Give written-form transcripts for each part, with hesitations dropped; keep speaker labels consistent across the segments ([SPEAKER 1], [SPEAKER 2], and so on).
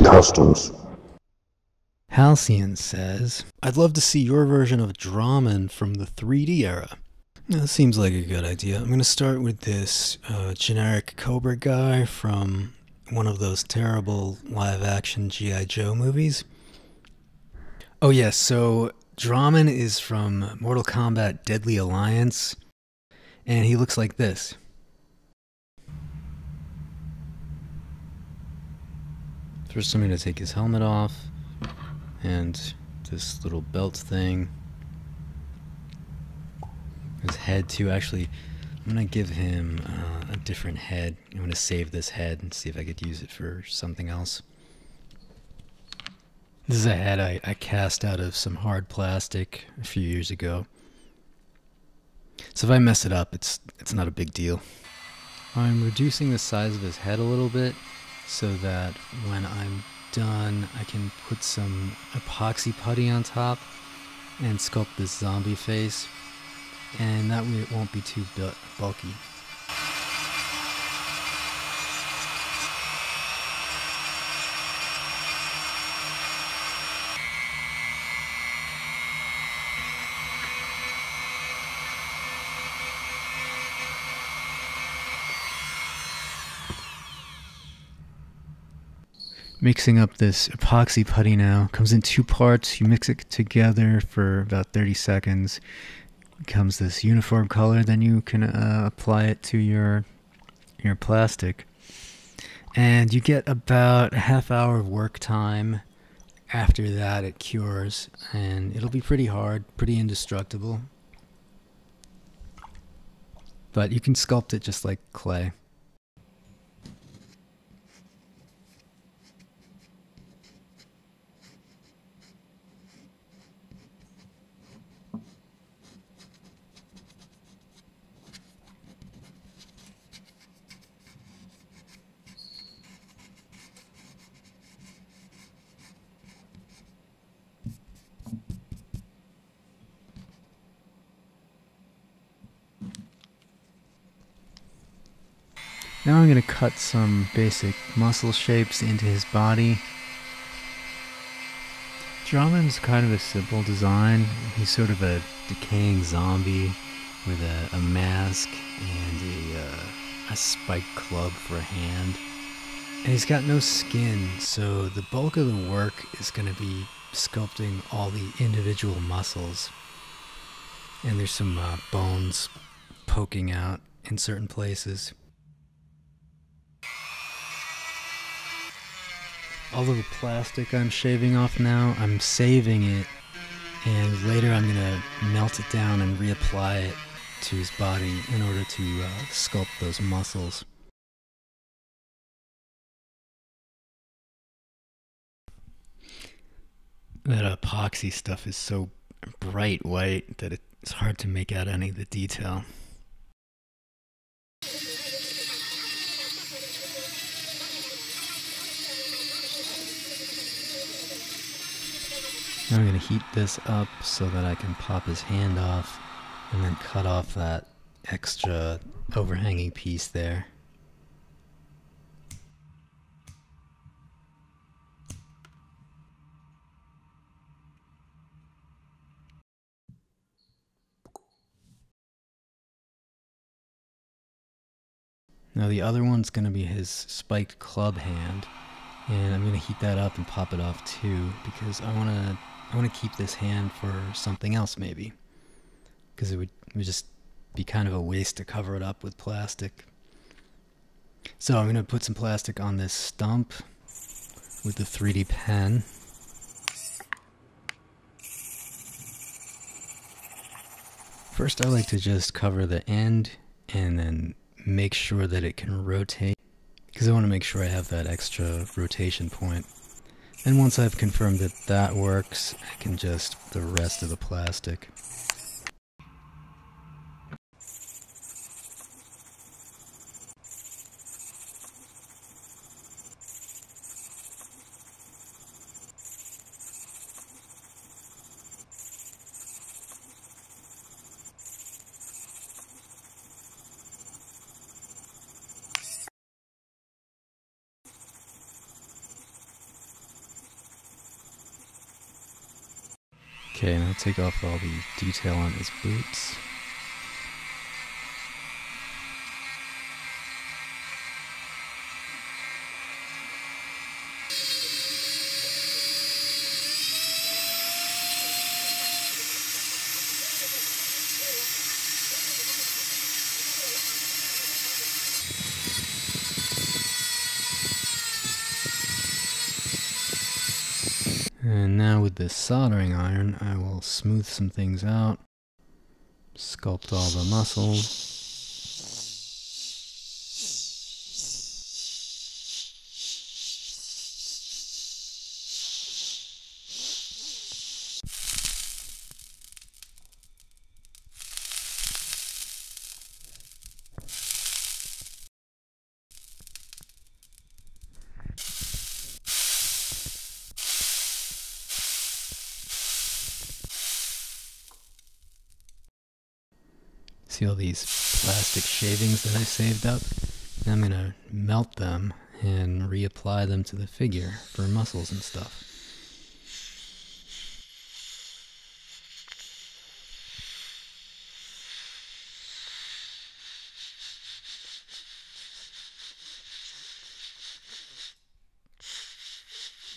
[SPEAKER 1] customs.
[SPEAKER 2] Halcyon says, I'd love to see your version of Drammen from the 3D era. That seems like a good idea. I'm going to start with this generic Cobra guy from one of those terrible live-action G.I. Joe movies. Oh yes, so Drammen is from Mortal Kombat Deadly Alliance, and he looks like this. First I'm going to take his helmet off, and this little belt thing. His head too. Actually, I'm going to give him a different head. I'm going to save this head and see if I could use it for something else. This is a head I cast out of some hard plastic a few years ago. So if I mess it up, it's not a big deal. I'm reducing the size of his head a little bit so that when I'm done, I can put some epoxy putty on top and sculpt this zombie face. And that way it won't be too bulky. Mixing up this epoxy putty now. Comes in 2 parts. You mix it together for about 30 seconds. Becomes this uniform color. Then you can apply it to your plastic. And you get about a half hour of work time. After that it cures. And it'll be pretty hard, pretty indestructible. But you can sculpt it just like clay. Now I'm going to cut some basic muscle shapes into his body. Drammen's kind of a simple design. He's sort of a decaying zombie with a mask and a spiked club for a hand. And he's got no skin, so the bulk of the work is going to be sculpting all the individual muscles. And there's some bones poking out in certain places. All of the plastic I'm shaving off now, I'm saving it, and later I'm going to melt it down and reapply it to his body in order to sculpt those muscles. That epoxy stuff is so bright white that it's hard to make out any of the detail. Now I'm going to heat this up so that I can pop his hand off and then cut off that extra overhanging piece there. Now the other one's going to be his spiked club hand, and I'm going to heat that up and pop it off too, because I want to keep this hand for something else maybe, because it would just be kind of a waste to cover it up with plastic. So I'm going to put some plastic on this stump with the 3D pen. First I like to just cover the end and then make sure that it can rotate, because I want to make sure I have that extra rotation point. And once I've confirmed that that works, I can just put the rest of the plastic. Okay, now take off all the detail on his boots. And now with this soldering iron, I will smooth some things out, sculpt all the muscles. See all these plastic shavings that I saved up? Now I'm gonna melt them and reapply them to the figure for muscles and stuff.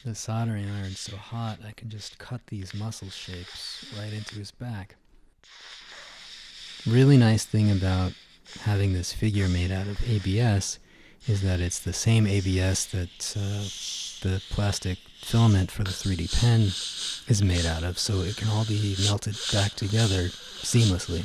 [SPEAKER 2] The soldering iron's so hot I can just cut these muscle shapes right into his back. Really nice thing about having this figure made out of ABS is that it's the same ABS that the plastic filament for the 3D pen is made out of, so it can all be melted back together seamlessly.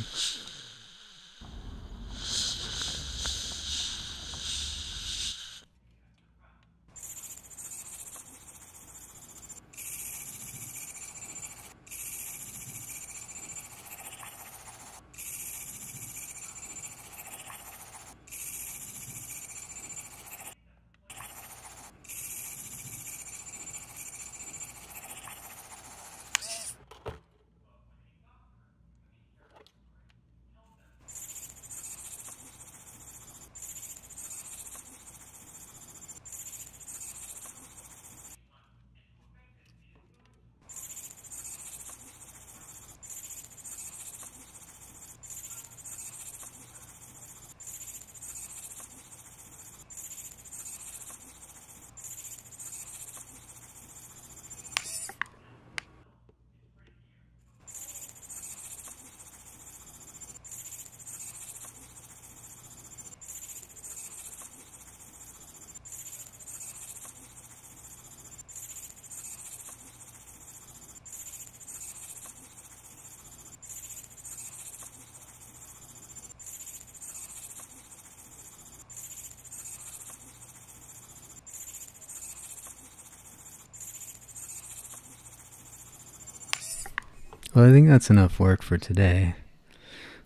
[SPEAKER 2] Well, I think that's enough work for today.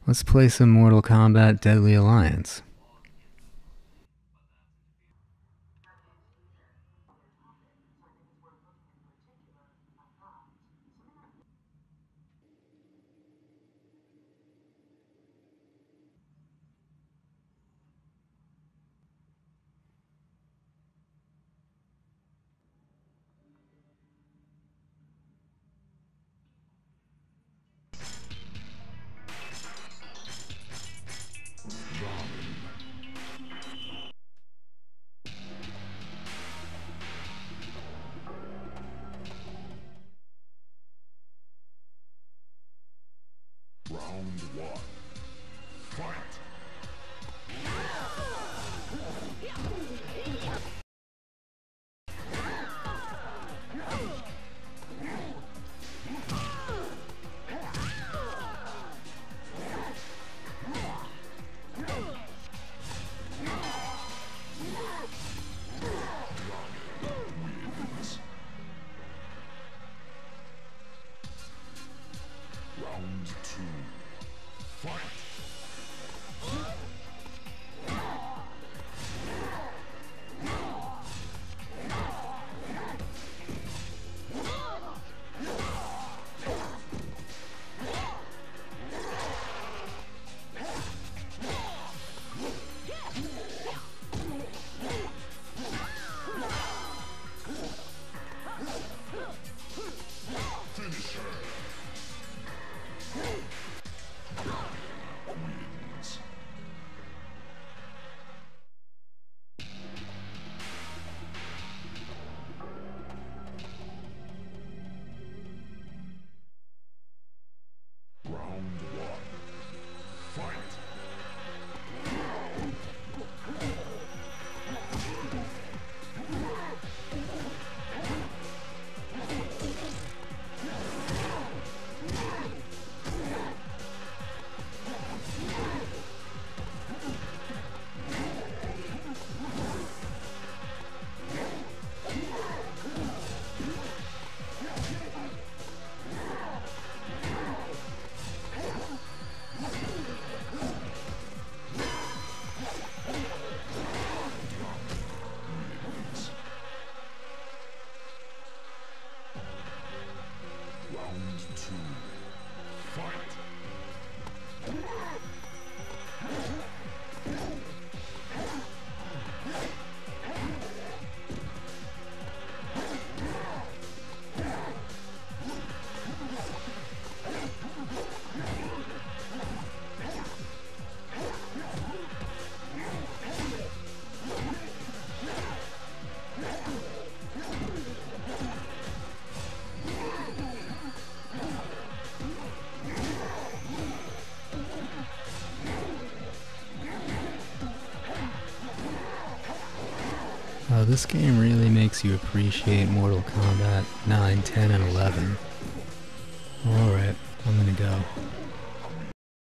[SPEAKER 2] Let's play some Mortal Kombat Deadly Alliance. Wow, this game really makes you appreciate Mortal Kombat 9, 10, and 11. Alright, I'm gonna go.